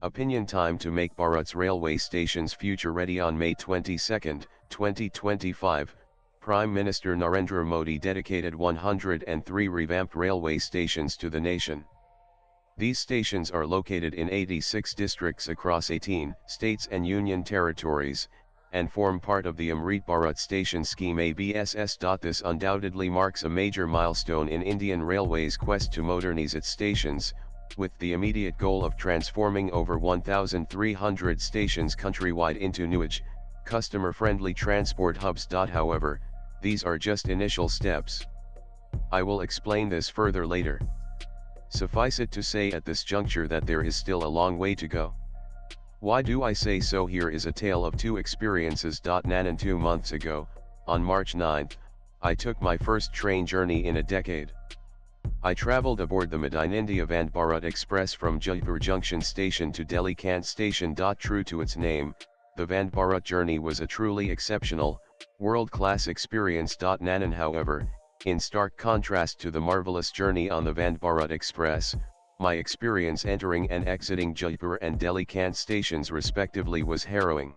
Opinion time to make Bharats railway stations future ready. On May 22, 2025, Prime Minister Narendra Modi dedicated 103 revamped railway stations to the nation. These stations are located in 86 districts across 18 states and union territories, and form part of the Amrit Bharat Station Scheme ABSS. This undoubtedly marks a major milestone in Indian Railways' quest to modernize its stations, with the immediate goal of transforming over 1,300 stations countrywide into new-age, customer-friendly transport hubs. However, these are just initial steps. I will explain this further later. Suffice it to say at this juncture that there is still a long way to go. Why do I say so? Here is a tale of two experiences. 2 months ago, on March 9, I took my first train journey in a decade. I traveled aboard the Made in India Vande Bharat Express from Jaipur Junction Station to Delhi Cant Station. True to its name, the Vande Bharat journey was a truly exceptional, world-class experience. However, in stark contrast to the marvelous journey on the Vande Bharat Express, my experience entering and exiting Jaipur and Delhi Cant stations respectively was harrowing.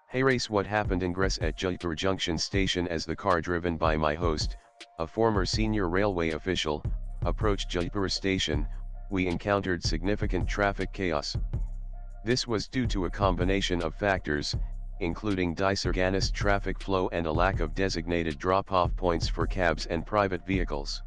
Hey race, what happened? Ingress at Jaipur Junction Station as the car driven by my host, a former senior railway official, approached Jaipur station, we encountered significant traffic chaos. This was due to a combination of factors, including disorganized traffic flow and a lack of designated drop-off points for cabs and private vehicles.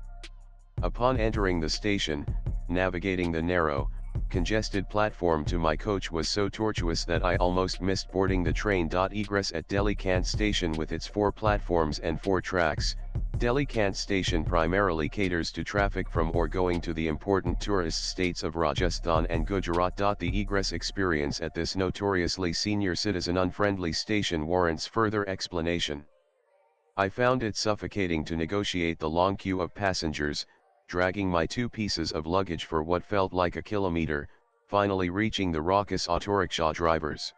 Upon entering the station, navigating the narrow, congested platform to my coach was so tortuous that I almost missed boarding the train. Egress at Delhi Cant Station with its 4 platforms and 4 tracks. Delhi Cant Station primarily caters to traffic from or going to the important tourist states of Rajasthan and Gujarat. The egress experience at this notoriously senior citizen unfriendly station warrants further explanation. I found it suffocating to negotiate the long queue of passengers, dragging my 2 pieces of luggage for what felt like a kilometer, finally reaching the raucous autorickshaw drivers.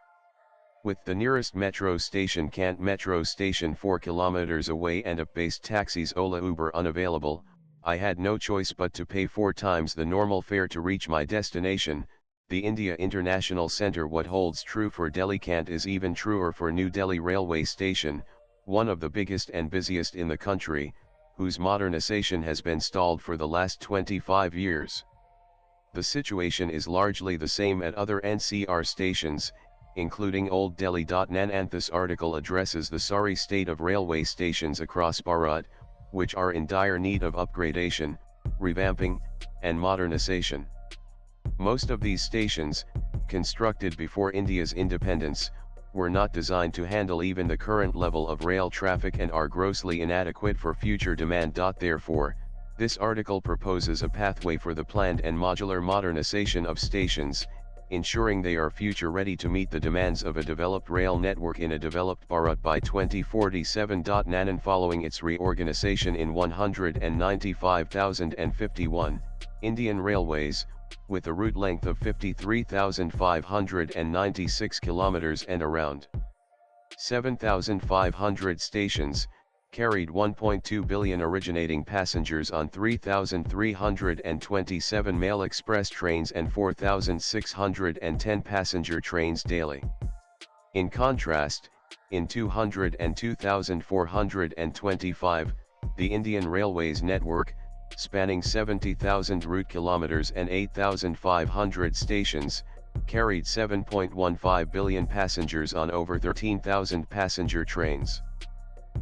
With the nearest metro station Cant Metro Station 4 kilometers away and app-based taxis Ola Uber unavailable, I had no choice but to pay 4 times the normal fare to reach my destination, the India International Centre. What holds true for Delhi Cant is even truer for New Delhi Railway Station, one of the biggest and busiest in the country, whose modernization has been stalled for the last 25 years. The situation is largely the same at other NCR stations, including Old Delhi. This article addresses the sorry state of railway stations across Bharat, which are in dire need of upgradation, revamping, and modernization. Most of these stations, constructed before India's independence, were not designed to handle even the current level of rail traffic and are grossly inadequate for future demand. Therefore, this article proposes a pathway for the planned and modular modernization of stations, ensuring they are future ready to meet the demands of a developed rail network in a developed Bharat by 2047. Following its reorganization in 195,051, Indian Railways, with a route length of 53,596 kilometers and around 7,500 stations, carried 1.2 billion originating passengers on 3,327 mail express trains and 4,610 passenger trains daily. In contrast, in 202,425, the Indian Railways network, spanning 70,000 route kilometers and 8,500 stations, carried 7.15 billion passengers on over 13,000 passenger trains.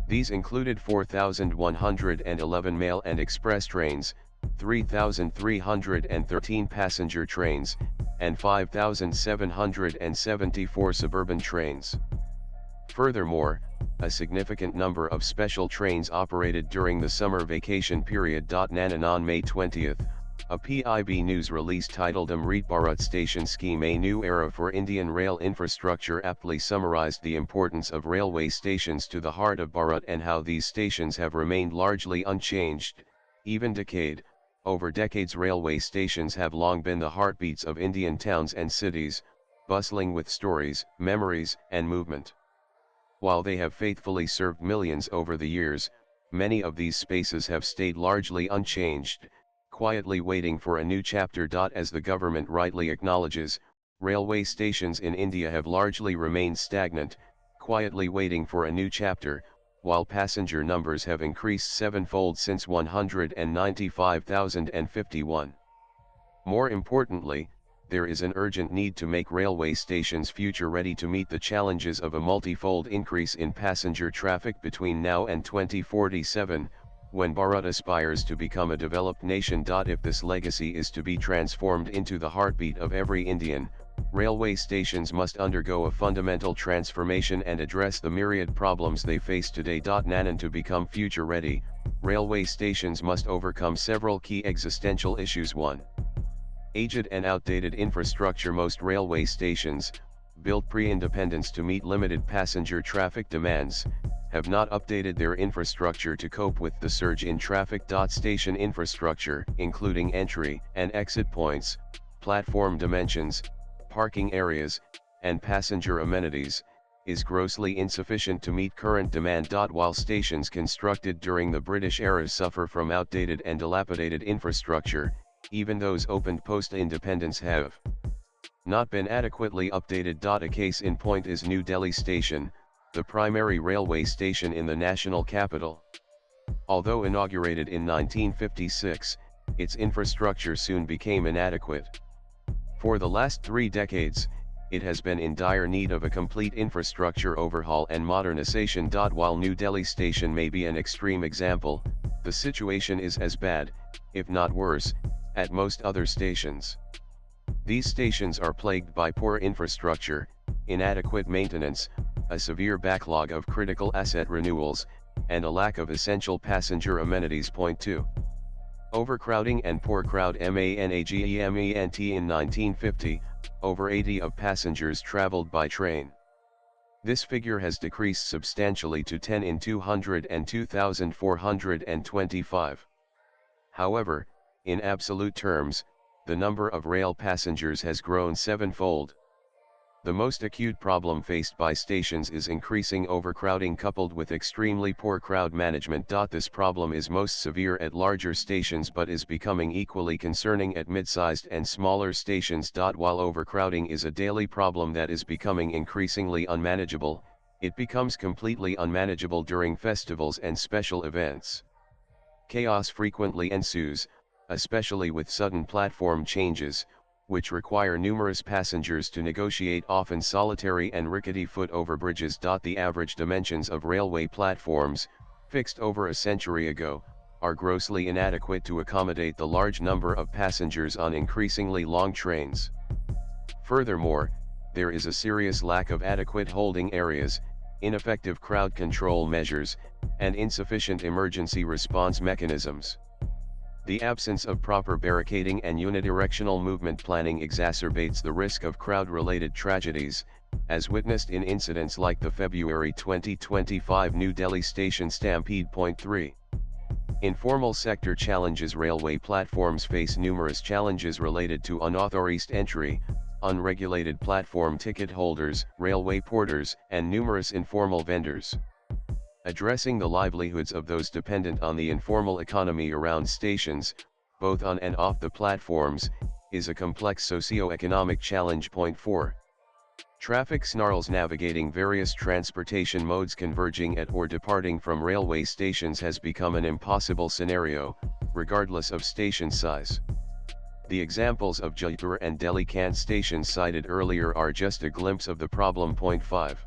These included 4,111 mail and express trains, 3,313 passenger trains, and 5,774 suburban trains. Furthermore, a significant number of special trains operated during the summer vacation period. On May 20, a PIB news release titled Amrit Bharat Station Scheme, A New Era for Indian Rail Infrastructure aptly summarized the importance of railway stations to the heart of Bharat and how these stations have remained largely unchanged, even decade over decades. Railway stations have long been the heartbeats of Indian towns and cities, bustling with stories, memories, and movement. While they have faithfully served millions over the years, many of these spaces have stayed largely unchanged, quietly waiting for a new chapter. As the government rightly acknowledges, railway stations in India have largely remained stagnant, quietly waiting for a new chapter, while passenger numbers have increased sevenfold since 195,051. More importantly, there is an urgent need to make railway stations future-ready to meet the challenges of a multifold increase in passenger traffic between now and 2047, when Bharat aspires to become a developed nation. If this legacy is to be transformed into the heartbeat of every Indian, railway stations must undergo a fundamental transformation and address the myriad problems they face today. And to become future-ready, railway stations must overcome several key existential issues. 1. Aged and outdated infrastructure. Most railway stations, built pre-independence to meet limited passenger traffic demands, have not updated their infrastructure to cope with the surge in traffic. Station infrastructure, including entry and exit points, platform dimensions, parking areas, and passenger amenities, is grossly insufficient to meet current demand. While stations constructed during the British era suffer from outdated and dilapidated infrastructure, even those opened post-independence have not been adequately updated. A case in point is New Delhi Station, the primary railway station in the national capital. Although inaugurated in 1956, its infrastructure soon became inadequate. For the last 3 decades, it has been in dire need of a complete infrastructure overhaul and modernization. While New Delhi Station may be an extreme example, the situation is as bad, if not worse, at most other stations. These stations are plagued by poor infrastructure, inadequate maintenance, a severe backlog of critical asset renewals, and a lack of essential passenger amenities. Point 2. Overcrowding and poor crowd management. In 1950, over 80 of passengers traveled by train. This figure has decreased substantially to 10 in 200 and 2,425. However, in absolute terms, the number of rail passengers has grown sevenfold. The most acute problem faced by stations is increasing overcrowding coupled with extremely poor crowd management. This problem is most severe at larger stations but is becoming equally concerning at mid-sized and smaller stations. While overcrowding is a daily problem that is becoming increasingly unmanageable, it becomes completely unmanageable during festivals and special events. Chaos frequently ensues, especially with sudden platform changes, which require numerous passengers to negotiate often solitary and rickety foot over bridges. The average dimensions of railway platforms, fixed over a century ago, are grossly inadequate to accommodate the large number of passengers on increasingly long trains. Furthermore, there is a serious lack of adequate holding areas, ineffective crowd control measures, and insufficient emergency response mechanisms. The absence of proper barricading and unidirectional movement planning exacerbates the risk of crowd-related tragedies, as witnessed in incidents like the February 2025 New Delhi Station stampede. Point 3. Informal sector challenges. Railway platforms face numerous challenges related to unauthorized entry, unregulated platform ticket holders, railway porters, and numerous informal vendors. Addressing the livelihoods of those dependent on the informal economy around stations, both on and off the platforms, is a complex socio-economic challenge. Point 4. Traffic snarls. Navigating various transportation modes converging at or departing from railway stations has become an impossible scenario, regardless of station size. The examples of Jaipur and Delhi Kant stations cited earlier are just a glimpse of the problem. Point 5.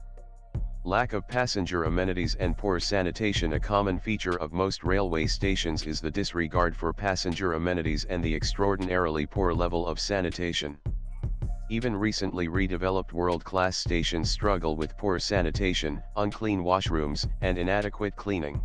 Lack of passenger amenities and poor sanitation. A common feature of most railway stations is the disregard for passenger amenities and the extraordinarily poor level of sanitation. Even recently redeveloped world-class stations struggle with poor sanitation, unclean washrooms, and inadequate cleaning.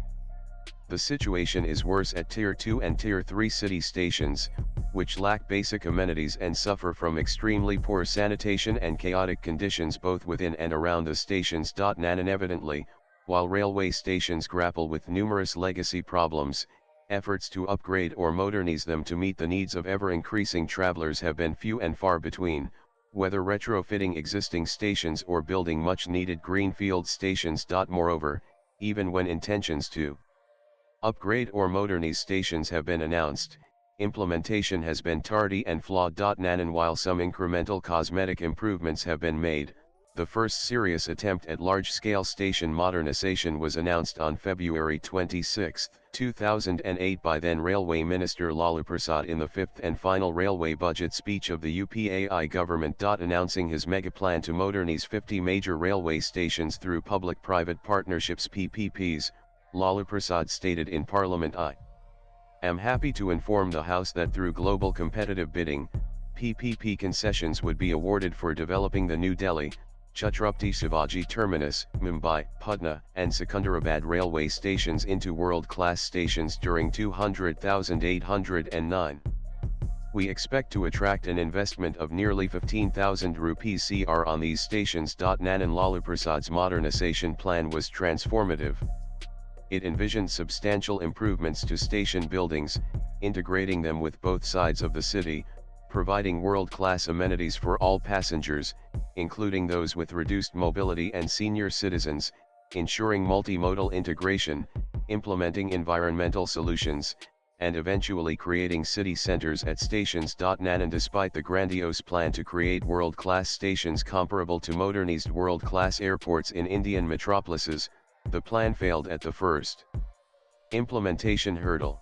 The situation is worse at Tier 2 and Tier 3 city stations, which lack basic amenities and suffer from extremely poor sanitation and chaotic conditions both within and around the stations. Evidently, while railway stations grapple with numerous legacy problems, efforts to upgrade or modernize them to meet the needs of ever-increasing travelers have been few and far between, whether retrofitting existing stations or building much-needed greenfield stations. Moreover, even when intentions to upgrade or modernize stations have been announced, implementation has been tardy and flawed. Nanan While some incremental cosmetic improvements have been made, the first serious attempt at large-scale station modernization was announced on February 26, 2008 by then Railway Minister Lalu Prasad in the fifth and final railway budget speech of the UPAI government. Announcing his mega plan to modernize 50 major railway stations through public-private partnerships (PPPs), Lalu Prasad stated in Parliament, "I am happy to inform the House that through global competitive bidding, PPP concessions would be awarded for developing the New Delhi, Chhatrapati Shivaji Terminus, Mumbai, Patna, and Secunderabad railway stations into world-class stations during 200,809. We expect to attract an investment of nearly 15,000 rupees crore on these stations." Nanan Lalu Prasad's modernization plan was transformative. It envisioned substantial improvements to station buildings, integrating them with both sides of the city, providing world-class amenities for all passengers, including those with reduced mobility and senior citizens, ensuring multimodal integration, implementing environmental solutions, and eventually creating city centers at stations. Nanan Despite the grandiose plan to create world-class stations comparable to modernized world-class airports in Indian metropolises, the plan failed at the first implementation hurdle.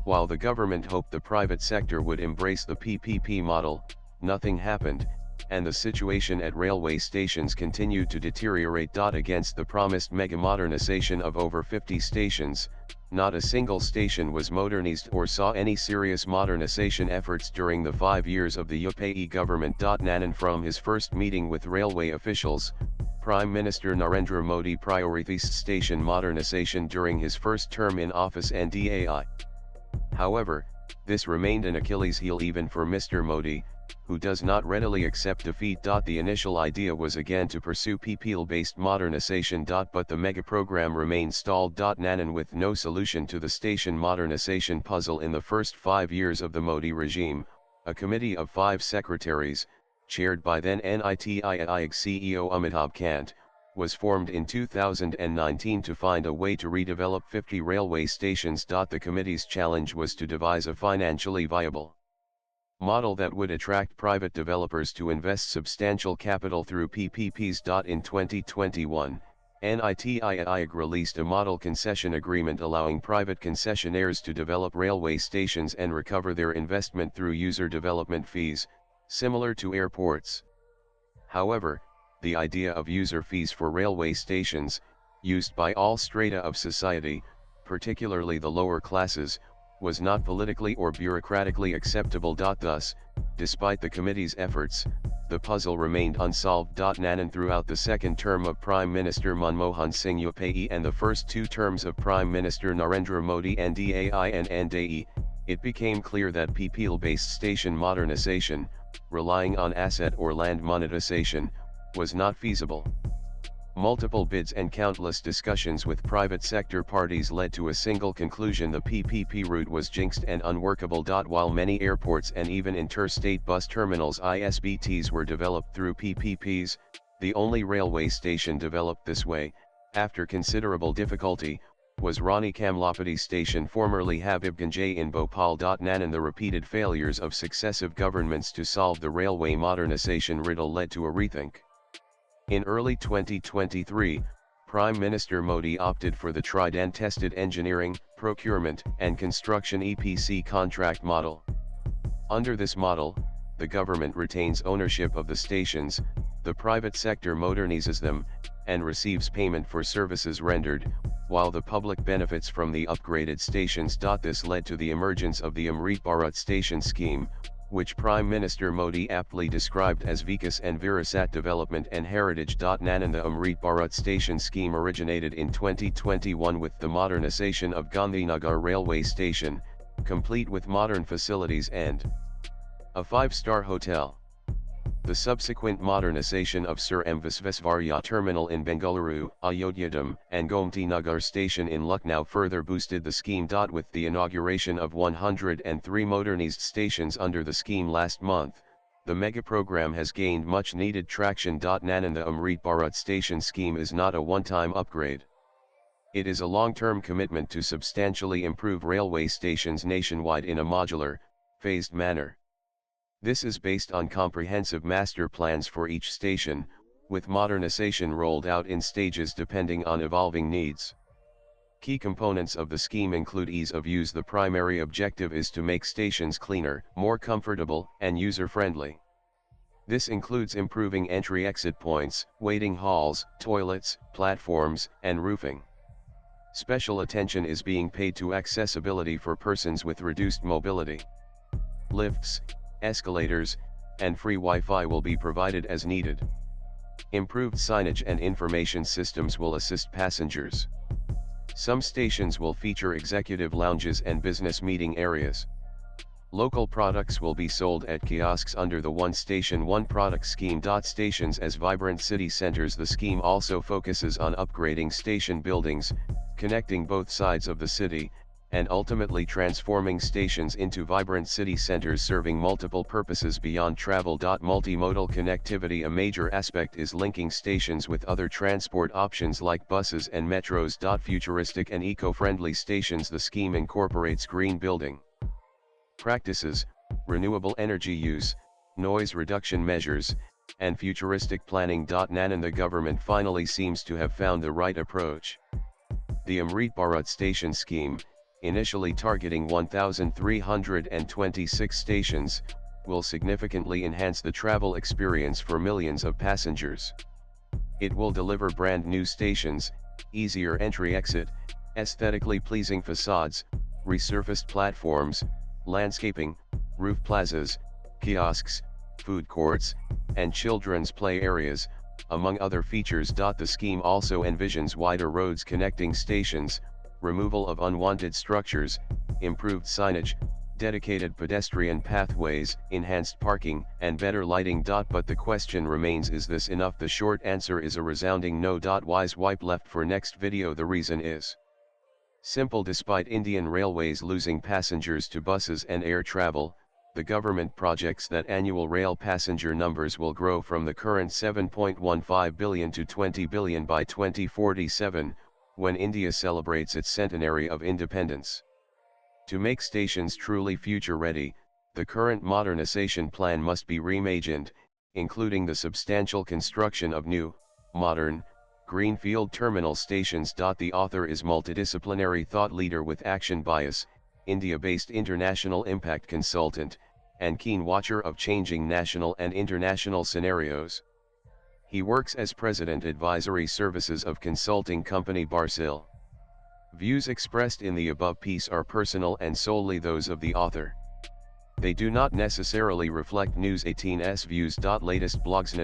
While the government hoped the private sector would embrace the PPP model, nothing happened, and the situation at railway stations continued to deteriorate. Against the promised mega modernization of over 50 stations, not a single station was modernized or saw any serious modernization efforts during the 5 years of the UPAI government. Nanan From his first meeting with railway officials, Prime Minister Narendra Modi prioritized station modernization during his first term in office and DAI. However, this remained an Achilles heel even for Mr. Modi, who does not readily accept defeat. The initial idea was again to pursue PPP-based modernization. But the mega program remained stalled. Nanan With no solution to the station modernization puzzle in the first 5 years of the Modi regime, a committee of 5 secretaries, chaired by then NITI Aayog CEO Amitabh Kant, was formed in 2019 to find a way to redevelop 50 railway stations. The committee's challenge was to devise a financially viable model that would attract private developers to invest substantial capital through PPPs. In 2021, NITI Aayog released a model concession agreement allowing private concessionaires to develop railway stations and recover their investment through user development fees, similar to airports. However, the idea of user fees for railway stations, used by all strata of society, particularly the lower classes, was not politically or bureaucratically acceptable. Thus, despite the committee's efforts, the puzzle remained unsolved. Nanan Throughout the second term of Prime Minister Manmohan Singh UPAI and the first 2 terms of Prime Minister Narendra Modi NDAI and NDAI, it became clear that PPP-based station modernization, relying on asset or land monetization, was not feasible. Multiple bids and countless discussions with private sector parties led to a single conclusion: the PPP route was jinxed and unworkable. While many airports and even interstate bus terminals (ISBTs) were developed through PPPs, the only railway station developed this way, after considerable difficulty, was Rani Kamlapati Station, formerly Habibganj in Bhopal. Nanan The repeated failures of successive governments to solve the railway modernization riddle led to a rethink. In early 2023, Prime Minister Modi opted for the tried-and-tested engineering, procurement, and construction EPC contract model. Under this model, the government retains ownership of the stations, the private sector modernizes them, and receives payment for services rendered, while the public benefits from the upgraded stations. This led to the emergence of the Amrit Bharat station scheme, which Prime Minister Modi aptly described as Vikas and Virasat development and heritage. Nanan The Amrit Bharat station scheme originated in 2021 with the modernization of Gandhinagar railway station, complete with modern facilities and a 5-star hotel. The subsequent modernization of Sir M. Visvesvaraya terminal in Bengaluru, Ayodhyadham, and Gomti Nagar station in Lucknow further boosted the scheme. With the inauguration of 103 modernized stations under the scheme last month, the mega program has gained much needed traction. Nanan The Amrit Bharat station scheme is not a one-time upgrade. It is a long-term commitment to substantially improve railway stations nationwide in a modular, phased manner. This is based on comprehensive master plans for each station, with modernization rolled out in stages depending on evolving needs. Key components of the scheme include ease of use. The primary objective is to make stations cleaner, more comfortable, and user-friendly. This includes improving entry-exit points, waiting halls, toilets, platforms, and roofing. Special attention is being paid to accessibility for persons with reduced mobility. Lifts, escalators, and free Wi-Fi will be provided as needed. Improved signage and information systems will assist passengers. Some stations will feature executive lounges and business meeting areas. Local products will be sold at kiosks under the One Station One Product scheme. Stations as vibrant city centers. The scheme also focuses on upgrading station buildings, connecting both sides of the city, and ultimately transforming stations into vibrant city centers serving multiple purposes beyond travel. Multimodal connectivity. A major aspect is linking stations with other transport options like buses and metros. Futuristic and eco-friendly stations. The scheme incorporates green building practices, renewable energy use, noise reduction measures, and futuristic planning. And the government finally seems to have found the right approach. The Amrit Bharat station scheme, initially targeting 1,326 stations, will significantly enhance the travel experience for millions of passengers. It will deliver brand new stations, easier entry-exit, aesthetically pleasing facades, resurfaced platforms, landscaping, roof plazas, kiosks, food courts, and children's play areas, among other features. The scheme also envisions wider roads connecting stations, removal of unwanted structures, improved signage, dedicated pedestrian pathways, enhanced parking, and better lighting. But the question remains, is this enough? The short answer is a resounding no. Why swipe left for next video? The reason is simple. Despite Indian Railways losing passengers to buses and air travel, the government projects that annual rail passenger numbers will grow from the current 7.15 billion to 20 billion by 2047, when India celebrates its centenary of independence. To make stations truly future-ready, the current modernization plan must be reimagined, including the substantial construction of new, modern, greenfield terminal stations. The author is multidisciplinary thought leader with action bias, India-based international impact consultant, and keen watcher of changing national and international scenarios. He works as President Advisory Services of consulting company Barsil. Views expressed in the above piece are personal and solely those of the author. They do not necessarily reflect News 18's views. Latest blogs